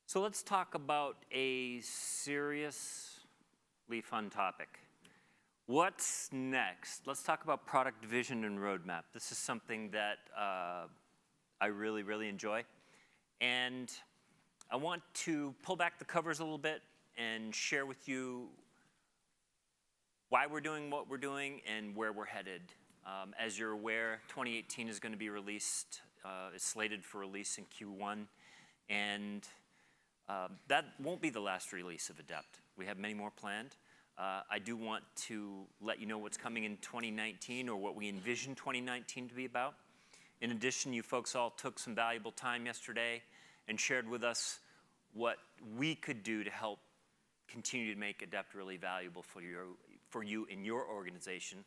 So let's talk about a seriously fun topic. What's next? Let's talk about product vision and roadmap. This is something that I really, really enjoy. And I want to pull back the covers a little bit and share with you why we're doing what we're doing and where we're headed. As you're aware, 2018 is going to be released, it's slated for release in Q1. And that won't be the last release of Adept. We have many more planned. I do want to let you know what's coming in 2019 or what we envision 2019 to be about. In addition, you folks all took some valuable time yesterday and shared with us what we could do to help continue to make Adept really valuable for you in your organization.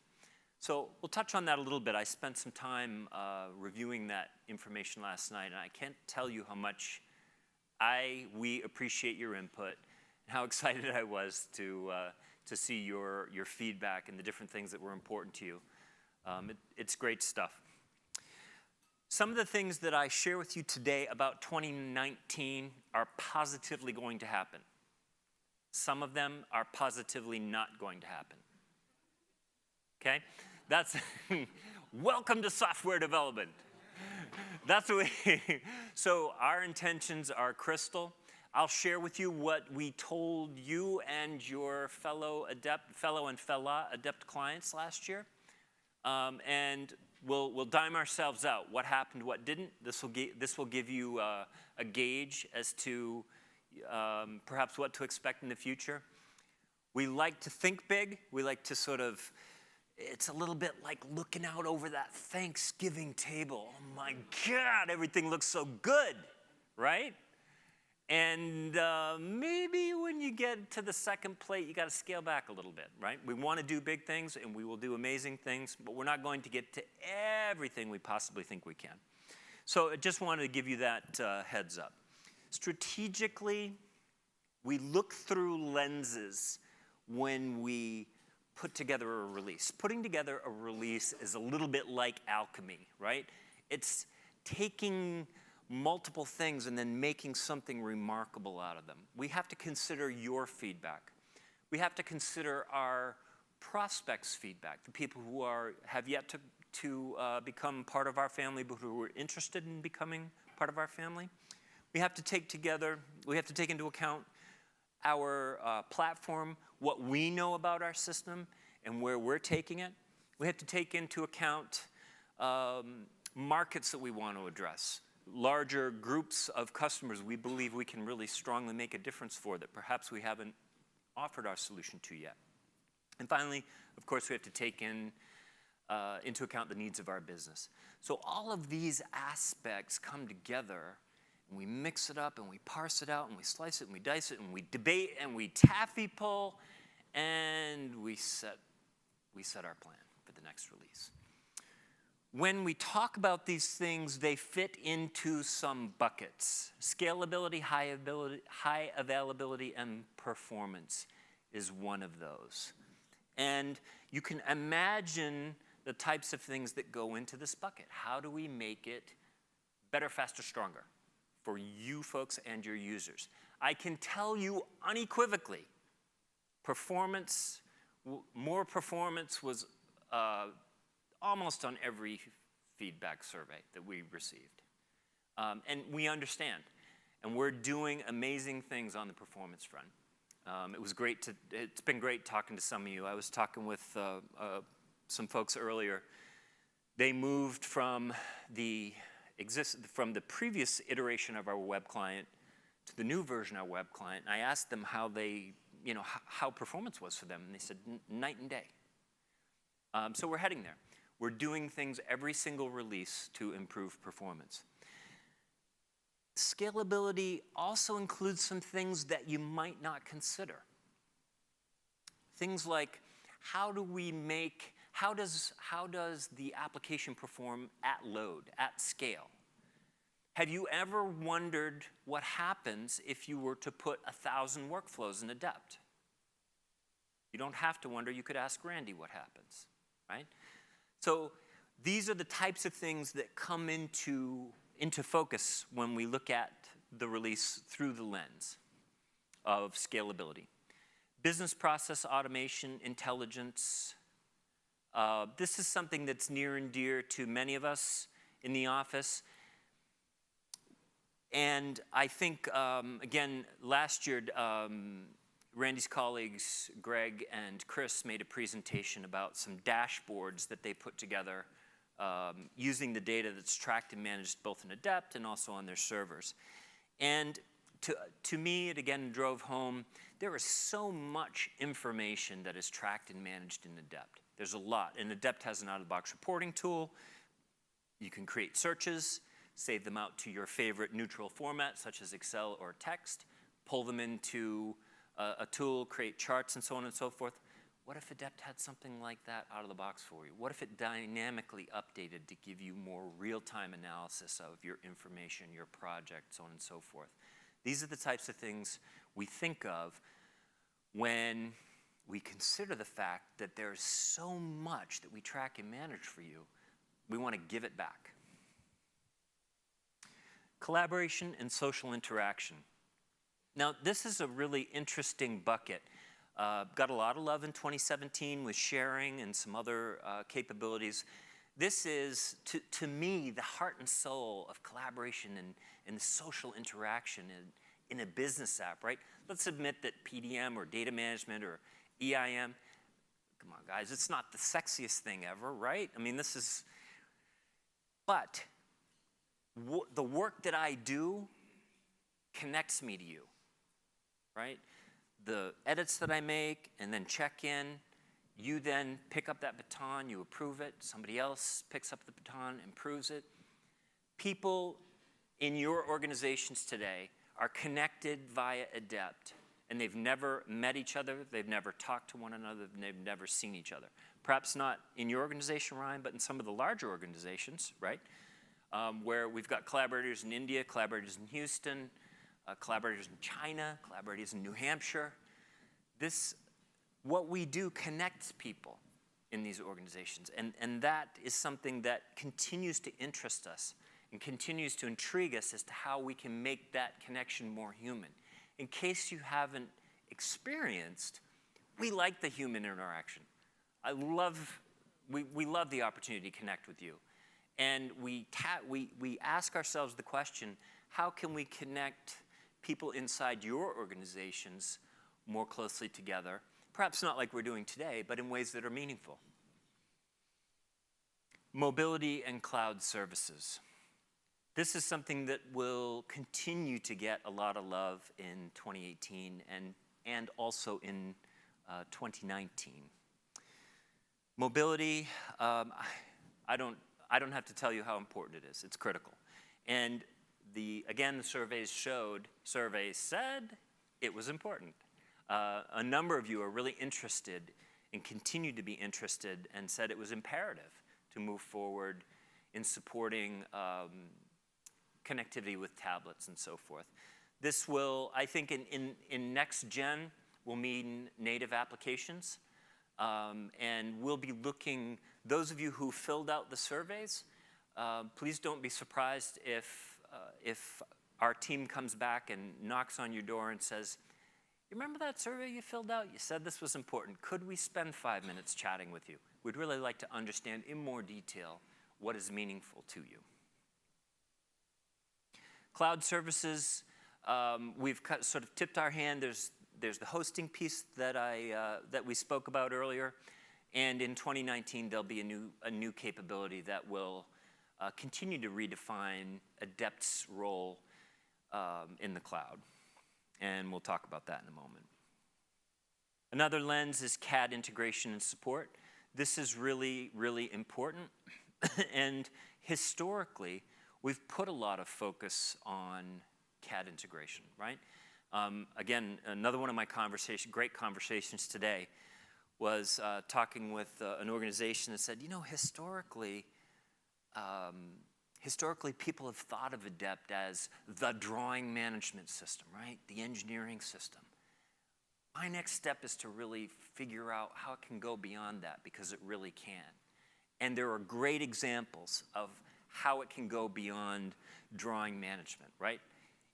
So we'll touch on that a little bit. I spent some time reviewing that information last night, and I can't tell you how much we appreciate your input and how excited I was to see your feedback and the different things that were important to you. It's great stuff. Some of the things that I share with you today about 2019 are positively going to happen. Some of them are positively not going to happen. Okay? That's welcome to software development. That's the way. So our intentions are crystal. I'll share with you what we told you and your fellow and fella Adept clients last year. And we'll dime ourselves out. What happened, what didn't. This will give you a gauge as to perhaps what to expect in the future. We like to think big. We like to sort of, it's a little bit like looking out over that Thanksgiving table. Oh my God, everything looks so good, right? And maybe when you get to the second plate, you got to scale back a little bit, right? We want to do big things, and we will do amazing things, but we're not going to get to everything we possibly think we can. So I just wanted to give you that heads up. Strategically, we look through lenses when we put together a release. Putting together a release is a little bit like alchemy, right? It's taking multiple things and then making something remarkable out of them. We have to consider your feedback. We have to consider our prospects' feedback, the people who have yet to become part of our family, but who are interested in becoming part of our family. We have to take into account our platform, what we know about our system, and where we're taking it. We have to take into account markets that we want to address, larger groups of customers we believe we can really strongly make a difference for that perhaps we haven't offered our solution to yet. And finally, of course, we have to take into account the needs of our business. So all of these aspects come together, and we mix it up, and we parse it out, and we slice it, and we dice it, and we debate, and we taffy pull, and we set our plan for the next release. When we talk about these things, they fit into some buckets. Scalability, high availability, and performance is one of those. And you can imagine the types of things that go into this bucket. How do we make it better, faster, stronger for you folks and your users? I can tell you unequivocally, more performance was almost on every feedback survey that we received. And we understand. And we're doing amazing things on the performance front. It's been great talking to some of you. I was talking with some folks earlier. They moved from the previous iteration of our web client to the new version of our web client. And I asked them how performance was for them. And they said, night and day. So we're heading there. We're doing things every single release to improve performance. Scalability also includes some things that you might not consider. Things like how does the application perform at load, at scale? Have you ever wondered what happens if you were to put 1,000 workflows in Adept? You don't have to wonder. You could ask Randy what happens, right? So these are the types of things that come into focus when we look at the release through the lens of scalability. Business process automation, intelligence. This is something that's near and dear to many of us in the office. And I think, again, last year, Randy's colleagues, Greg and Chris, made a presentation about some dashboards that they put together using the data that's tracked and managed both in Adept and also on their servers. And to me, it again drove home, there is so much information that is tracked and managed in Adept. There's a lot. And Adept has an out-of-the-box reporting tool. You can create searches, save them out to your favorite neutral format, such as Excel or text, pull them into a tool, create charts, and so on and so forth. What if Adept had something like that out of the box for you? What if it dynamically updated to give you more real-time analysis of your information, your project, so on and so forth? These are the types of things we think of when we consider the fact that there's so much that we track and manage for you. We want to give it back. Collaboration and social interaction. Now, this is a really interesting bucket. Got a lot of love in 2017 with sharing and some other capabilities. This is, to me, the heart and soul of collaboration and the social interaction in a business app, right? Let's admit that PDM or data management or EIM, come on, guys, it's not the sexiest thing ever, right? I mean, this is, but the work that I do connects me to you, right? The edits that I make and then check in, you then pick up that baton, you approve it, somebody else picks up the baton, improves it. People in your organizations today are connected via Adept, and they've never met each other, they've never talked to one another, and they've never seen each other. Perhaps not in your organization, Ryan, but in some of the larger organizations, right? Where we've got collaborators in India, collaborators in Houston, collaborators in China, collaborators in New Hampshire. What we do connects people in these organizations, and that is something that continues to interest us and continues to intrigue us as to how we can make that connection more human. In case you haven't experienced, we like the human interaction. We love the opportunity to connect with you. And we ask ourselves the question, how can we connect people inside your organizations more closely together? Perhaps not like we're doing today, but in ways that are meaningful. Mobility and cloud services. This is something that will continue to get a lot of love in 2018 and also in 2019. Mobility, I don't have to tell you how important it is. It's critical. And again, the surveys said it was important. A number of you are really interested and continue to be interested and said it was imperative to move forward in supporting connectivity with tablets and so forth. This will, I think, in next gen, will mean native applications. And we'll be looking, those of you who filled out the surveys, please don't be surprised if our team comes back and knocks on your door and says, you remember that survey you filled out? You said this was important. Could we spend 5 minutes chatting with you? We'd really like to understand in more detail what is meaningful to you. Cloud services, we've sort of tipped our hand. There's the hosting piece that we spoke about earlier, and in 2019 there'll be a new capability that will continue to redefine Adept's role in the cloud, and we'll talk about that in a moment. Another lens is CAD integration and support. This is really, really important, and historically we've put a lot of focus on CAD integration, right? Again, another one of my great conversations today was talking with an organization that said, you know, historically people have thought of Adept as the drawing management system, right? The engineering system. My next step is to really figure out how it can go beyond that, because it really can. And there are great examples of how it can go beyond drawing management, right?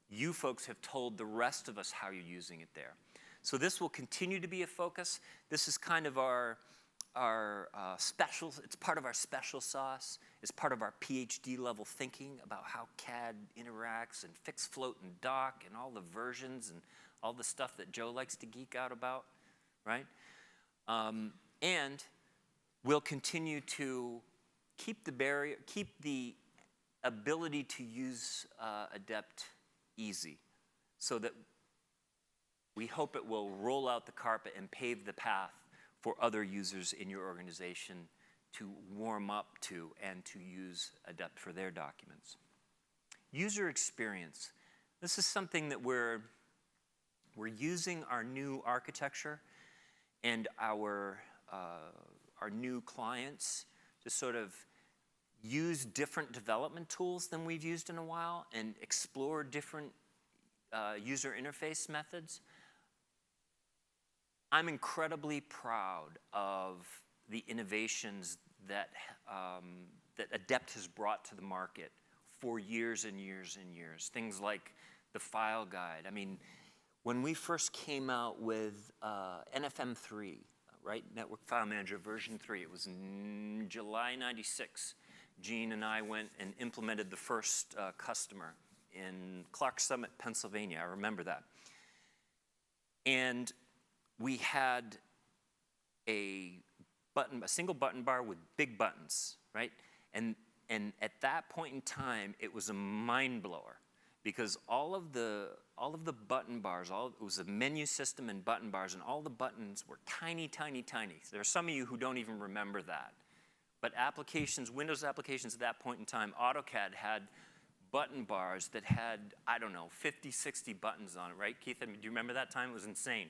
you folks have told the rest of us how you're using it there. So this will continue to be a focus. This is kind of our special, it's part of our special sauce. It's part of our PhD level thinking about how CAD interacts and fix, float, and dock and all the versions and all the stuff that Joe likes to geek out about, right? And we'll continue to keep the ability to use Adept easy, so that we hope it will roll out the carpet and pave the path for other users in your organization to warm up to and to use Adept for their documents. User experience. This is something that we're using our new architecture and our new clients to sort of use different development tools than we've used in a while and explore different user interface methods. I'm incredibly proud of the innovations that Adept has brought to the market for years and years and years. Things like the file guide. I mean, when we first came out with NFM3, right, Network File Manager version 3, it was in July '96. Gene and I went and implemented the first customer in Clark Summit, Pennsylvania. I remember that. And we had a single button bar with big buttons, right? And at that point in time, it was a mind blower, because all of the button bars, it was a menu system and button bars, and all the buttons were tiny, tiny, tiny. There are some of you who don't even remember that. But applications, Windows applications at that point in time, AutoCAD had button bars that had, I don't know, 50, 60 buttons on it, right? Keith, do you remember that time? It was insane.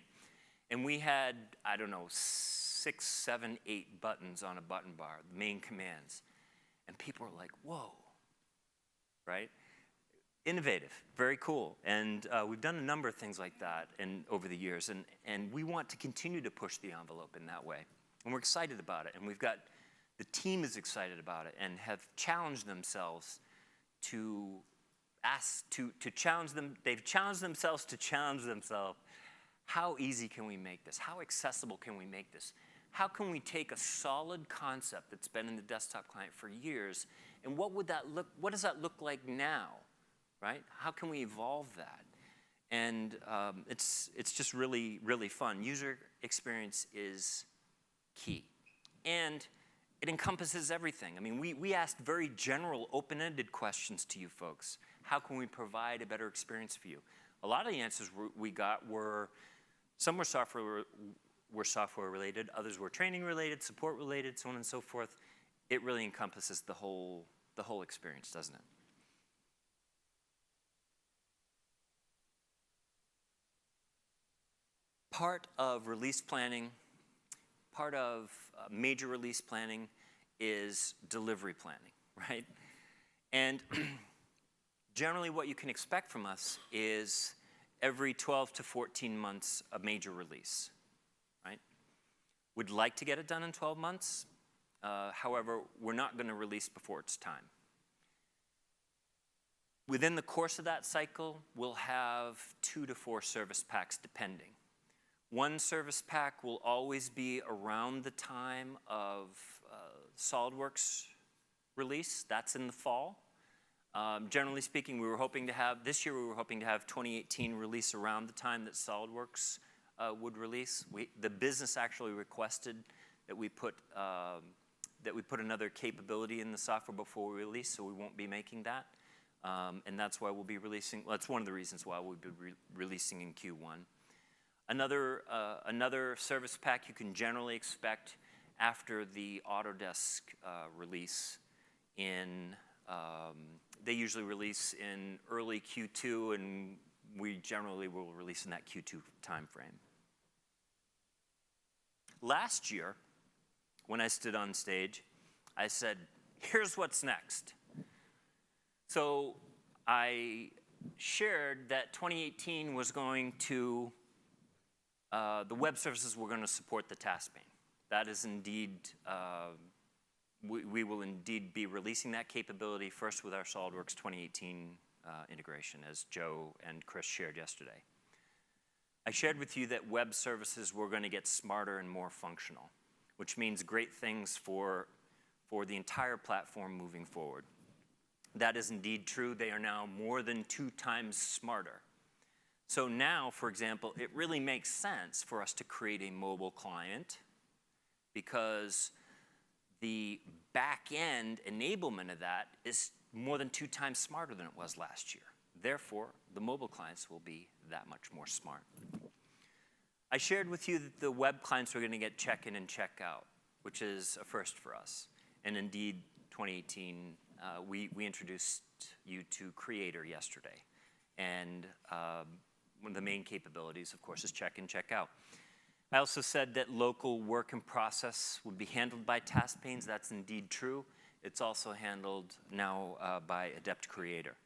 And we had, I don't know, 6, 7, 8 buttons on a button bar, the main commands. And people were like, whoa, right? Innovative, very cool. And we've done a number of things like that over the years. And we want to continue to push the envelope in that way. And we're excited about it. And the team is excited about it and have challenged themselves to challenge them. They've challenged themselves to challenge themselves. How easy can we make this? How accessible can we make this? How can we take a solid concept that's been in the desktop client for years, and what does that look like now, right? How can we evolve that? And it's just really, really fun. User experience is key. And it encompasses everything. I mean, we asked very general, open-ended questions to you folks. How can we provide a better experience for you? A lot of the answers we got were, some were software related, others were training related, support related, so on and so forth. It really encompasses the whole experience, doesn't it? Part of release planning, part of major release planning is delivery planning, right? And generally what you can expect from us is every 12 to 14 months a major release, right? We'd like to get it done in 12 months. However, we're not going to release before it's time. Within the course of that cycle, we'll have 2 to 4 service packs depending. One service pack will always be around the time of SOLIDWORKS release. That's in the fall. Generally speaking, this year we were hoping to have 2018 release around the time that SOLIDWORKS would release. The business actually requested that we put another capability in the software before we release, so we won't be making that. And that's why we'll be releasing, well, that's one of the reasons why we'll be releasing in Q1. Another service pack you can generally expect after the Autodesk release they usually release in early Q2, and we generally will release in that Q2 timeframe. Last year, when I stood on stage, I said, here's what's next. So I shared that 2018 was going to, the web services were going to support the task pane. That is indeed, we will indeed be releasing that capability first with our SOLIDWORKS 2018 integration, as Joe and Chris shared yesterday. I shared with you that web services were going to get smarter and more functional, which means great things for the entire platform moving forward. That is indeed true. They are now more than 2 times smarter. So now, for example, it really makes sense for us to create a mobile client because the back-end enablement of that is more than 2 times smarter than it was last year. Therefore, the mobile clients will be that much more smart. I shared with you that the web clients were going to get check-in and check-out, which is a first for us. And indeed, 2018, we introduced you to Creator yesterday. And one of the main capabilities, of course, is check-in, check-out. I also said that local work in process would be handled by task panes. That's indeed true. It's also handled now by Adept Creator.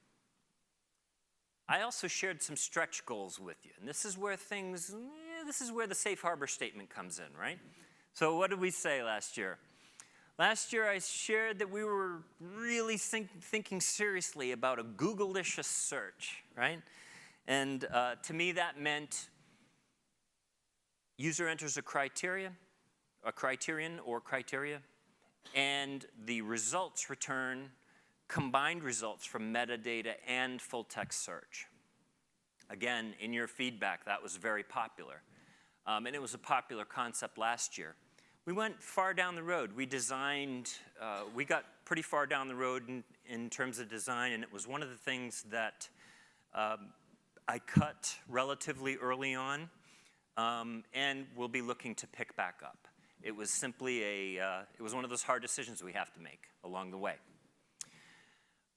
I also shared some stretch goals with you. And this is where this is where the safe harbor statement comes in, right? So what did we say last year? Last year I shared that we were really thinking seriously about a Google-licious search, right? And to me that meant user enters a criterion or criteria, and the results return combined results from metadata and full text search. Again, in your feedback, that was very popular. And it was a popular concept last year. We went far down the road. We got pretty far down the road in terms of design, and it was one of the things that I cut relatively early on, and we'll be looking to pick back up. It was simply it was one of those hard decisions we have to make along the way.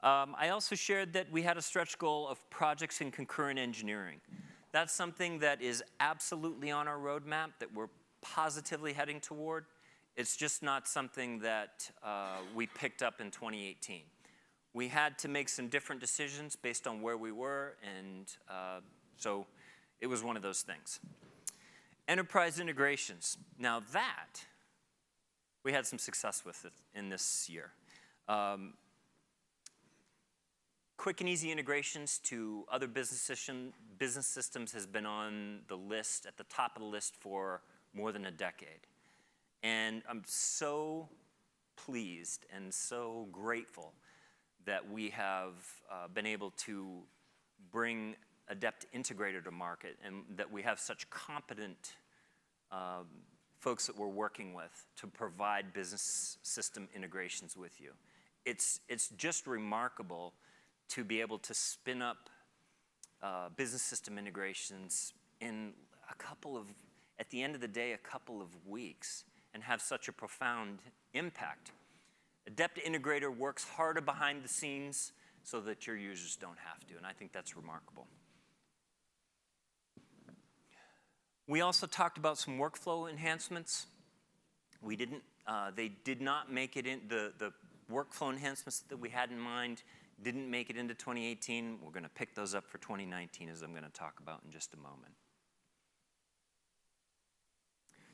I also shared that we had a stretch goal of projects in concurrent engineering. That's something that is absolutely on our roadmap that we're positively heading toward. It's just not something that we picked up in 2018. We had to make some different decisions based on where we were, and so it was one of those things. Enterprise integrations. Now that, we had some success with it in this year. Quick and easy integrations to other business systems has been on the list, at the top of the list for more than a decade. And I'm so pleased and so grateful that we have been able to bring Adept Integrator to market and that we have such competent folks that we're working with to provide business system integrations with you. It's just remarkable to be able to spin up business system integrations in at the end of the day, a couple of weeks, and have such a profound impact. Adept Integrator works harder behind the scenes so that your users don't have to, and I think that's remarkable. We also talked about some workflow enhancements. They did not make it in, the workflow enhancements that we had in mind didn't make it into 2018. We're going to pick those up for 2019, as I'm going to talk about in just a moment.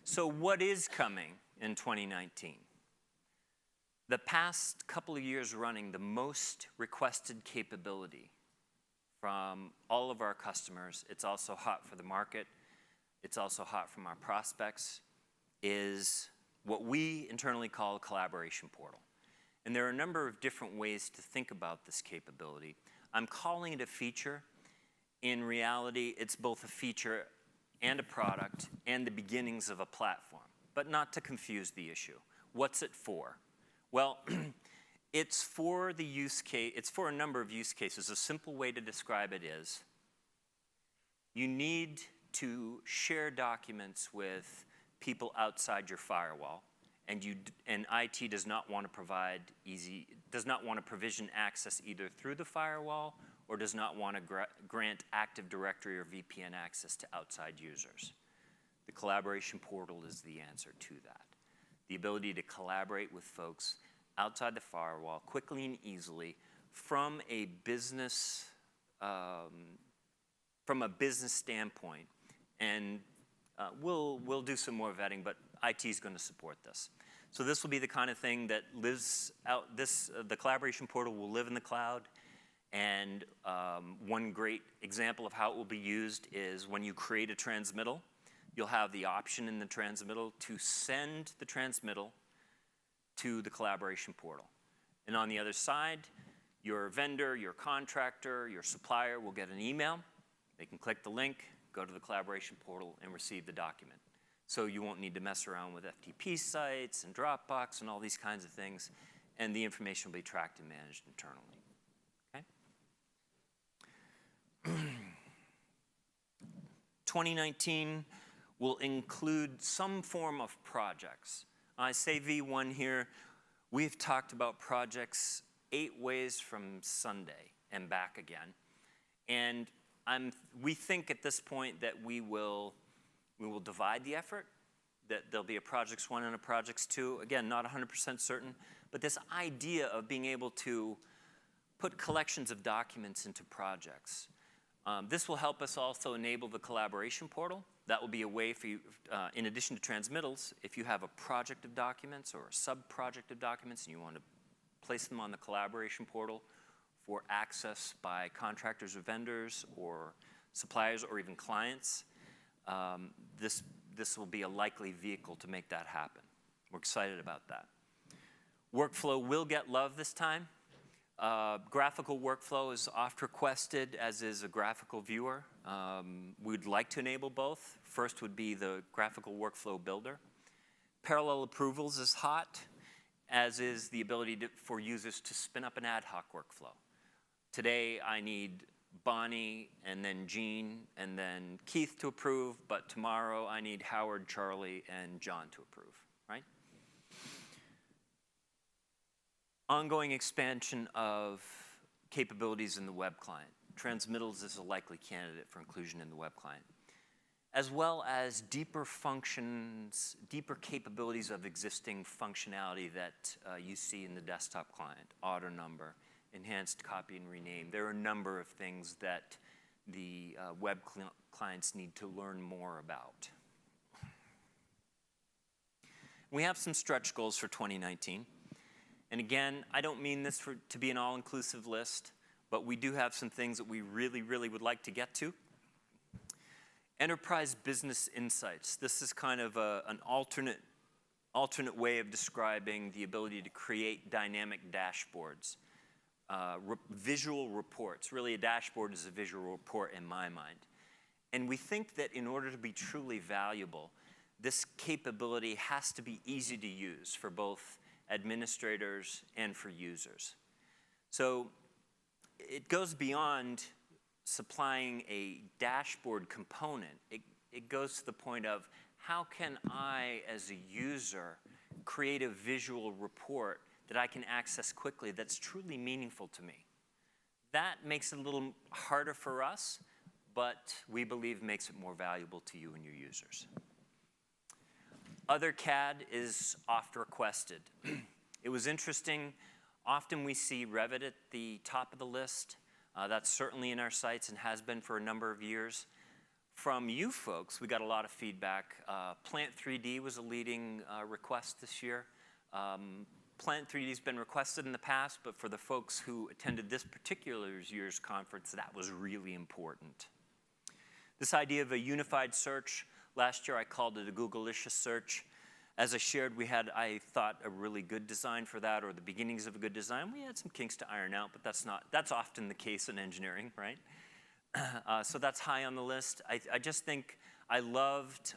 So what is coming in 2019? The past couple of years running, the most requested capability from all of our customers, it's also hot for the market, it's also hot from our prospects, is what we internally call a collaboration portal. And there are a number of different ways to think about this capability. I'm calling it a feature. In reality, it's both a feature and a product and the beginnings of a platform, but not to confuse the issue. What's it for? Well, it's for the use case, it's for a number of use cases. A simple way to describe it is you need to share documents with people outside your firewall, and IT does not want to provision access either through the firewall or does not want to grant Active Directory or VPN access to outside users. The collaboration portal is the answer to that. The ability to collaborate with folks outside the firewall quickly and easily from a business standpoint. And we'll do some more vetting, but IT is going to support this. So this will be the kind of thing that lives out. The collaboration portal will live in the cloud. And one great example of how it will be used is when you create a transmittal, you'll have the option in the transmittal to send the transmittal to the collaboration portal. And on the other side, your vendor, your contractor, your supplier will get an email. They can click the link, go to the collaboration portal, and receive the document. So you won't need to mess around with FTP sites and Dropbox and all these kinds of things, and the information will be tracked and managed internally. Okay? 2019 will include some form of projects. I say V1 here. We've talked about projects 8 ways from Sunday and back again. And we think at this point that we will divide the effort, that there'll be a projects 1 and a projects 2. Again, not 100% certain, but this idea of being able to put collections of documents into projects. This will help us also enable the collaboration portal. That will be a way for you, in addition to transmittals, if you have a project of documents or a sub-project of documents and you want to place them on the collaboration portal for access by contractors or vendors or suppliers or even clients, this will be a likely vehicle to make that happen. We're excited about that. Workflow will get love this time. Graphical workflow is oft requested, as is a graphical viewer. We'd like to enable both. First would be the graphical workflow builder. Parallel approvals is hot, as is the ability for users to spin up an ad hoc workflow. Today, I need Bonnie, and then Jean, and then Keith to approve, but tomorrow I need Howard, Charlie, and John to approve, right? Ongoing expansion of capabilities in the web client. Transmittals is a likely candidate for inclusion in the web client, as well as deeper functions, deeper capabilities of existing functionality that you see in the desktop client, auto number, enhanced copy and rename. There are a number of things that the web clients need to learn more about. We have some stretch goals for 2019. And again, I don't mean this to be an all-inclusive list, but we do have some things that we really, really would like to get to. Enterprise business insights. This is kind of an alternate way of describing the ability to create dynamic dashboards. Visual reports. Really, a dashboard is a visual report in my mind. And we think that in order to be truly valuable, this capability has to be easy to use for both administrators and for users. So it goes beyond supplying a dashboard component. It goes to the point of how can I, as a user, create a visual report that I can access quickly that's truly meaningful to me. That makes it a little harder for us, but we believe makes it more valuable to you and your users. Other CAD is oft requested. It was interesting. Often we see Revit at the top of the list. That's certainly in our sites and has been for a number of years. From you folks, we got a lot of feedback. Plant 3D was a leading request this year. Plant 3D has been requested in the past, but for the folks who attended this particular year's conference, that was really important. This idea of a unified search, last year I called it a Google-licious search. As I shared, we had, I thought, a really good design for that, or the beginnings of a good design. We had some kinks to iron out, but that's often the case in engineering, right? So that's high on the list. I just think I loved,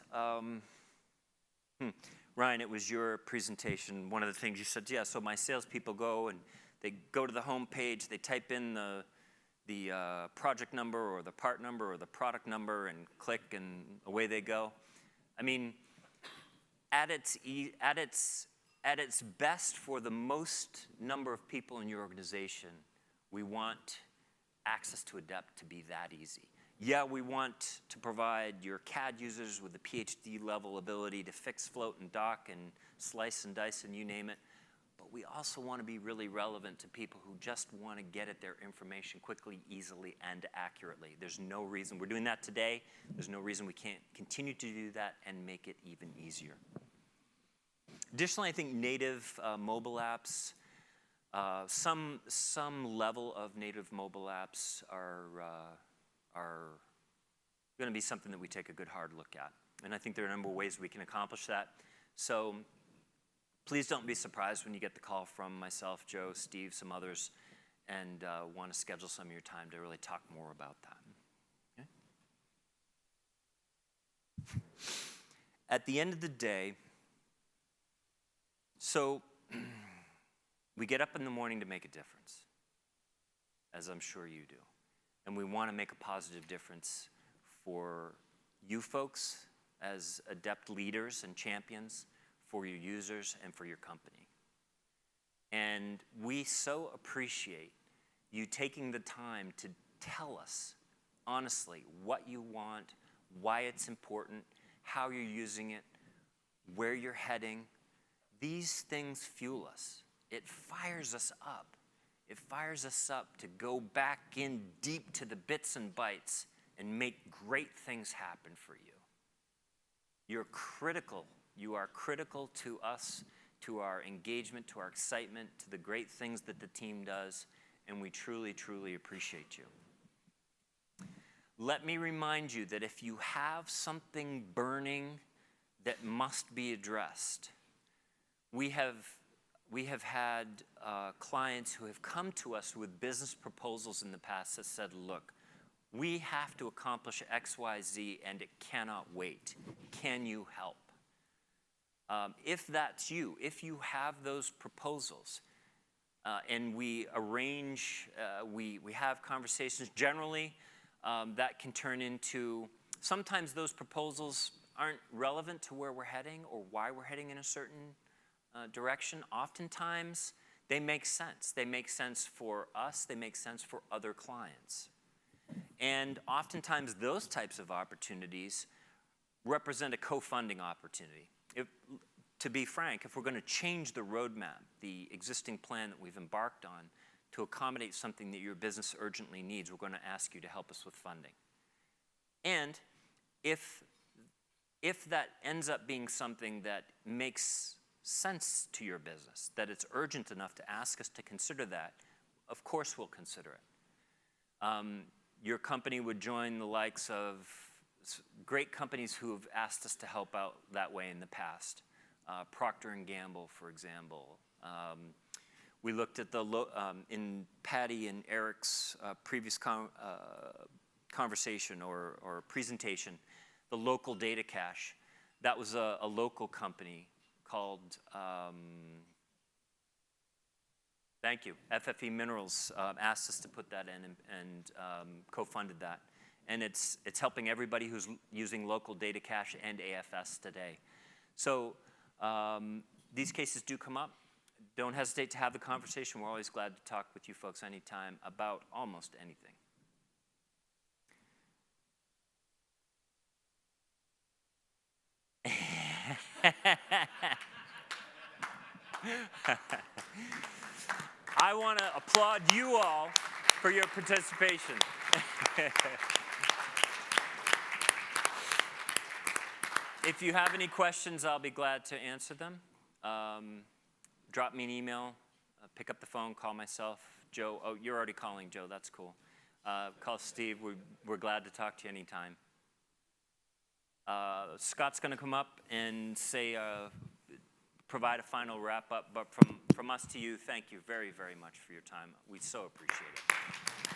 Ryan, it was your presentation. One of the things you said, yeah, so my salespeople go and they go to the home page, they type in the project number or the part number or the product number and click and away they go. I mean, at its best for the most number of people in your organization, we want access to Adept to be that easy. Yeah, we want to provide your CAD users with the PhD level ability to fix, float, and dock and slice and dice and you name it. But we also want to be really relevant to people who just want to get at their information quickly, easily, and accurately. There's no reason, we're doing that today, there's no reason we can't continue to do that and make it even easier. Additionally, I think native mobile apps, Some level of native mobile apps are going to be something that we take a good hard look at. And I think there are a number of ways we can accomplish that. So please don't be surprised when you get the call from myself, Joe, Steve, some others, and want to schedule some of your time to really talk more about that. Okay? At the end of the day, so we get up in the morning to make a difference, as I'm sure you do. And we want to make a positive difference for you folks as adept leaders and champions, for your users, and for your company. And we so appreciate you taking the time to tell us, honestly, what you want, why it's important, how you're using it, where you're heading. These things fuel us. It fires us up. It fires us up to go back in deep to the bits and bytes and make great things happen for you. You're critical. You are critical to us, to our engagement, to our excitement, to the great things that the team does, and we truly, truly appreciate you. Let me remind you that if you have something burning that must be addressed, we have had clients who have come to us with business proposals in the past that said, look, we have to accomplish X, Y, Z, and it cannot wait. Can you help? If that's you, if you have those proposals, and we arrange, we have conversations, generally that can turn into, sometimes those proposals aren't relevant to where we're heading or why we're heading in a certain direction. Oftentimes, they make sense. They make sense for us. They make sense for other clients. And oftentimes, those types of opportunities represent a co-funding opportunity. To be frank, if we're going to change the roadmap, the existing plan that we've embarked on, to accommodate something that your business urgently needs, we're going to ask you to help us with funding. And if that ends up being something that makes sense to your business, that it's urgent enough to ask us to consider that, of course we'll consider it. Your company would join the likes of great companies who have asked us to help out that way in the past. Procter & Gamble, for example. We looked at in Patty and Eric's previous conversation or presentation, the local data cache. That was a local company called, thank you, FFE Minerals asked us to put that in and co-funded that. And it's helping everybody who's using local data cache and AFS today. So these cases do come up. Don't hesitate to have the conversation. We're always glad to talk with you folks anytime about almost anything. I want to applaud you all for your participation. If you have any questions, I'll be glad to answer them. Drop me an email, pick up the phone, call myself. Joe, oh, you're already calling Joe, that's cool. Call Steve, we're glad to talk to you anytime. Scott's going to come up and say, provide a final wrap up, but from us to you, thank you very, very much for your time. We so appreciate it.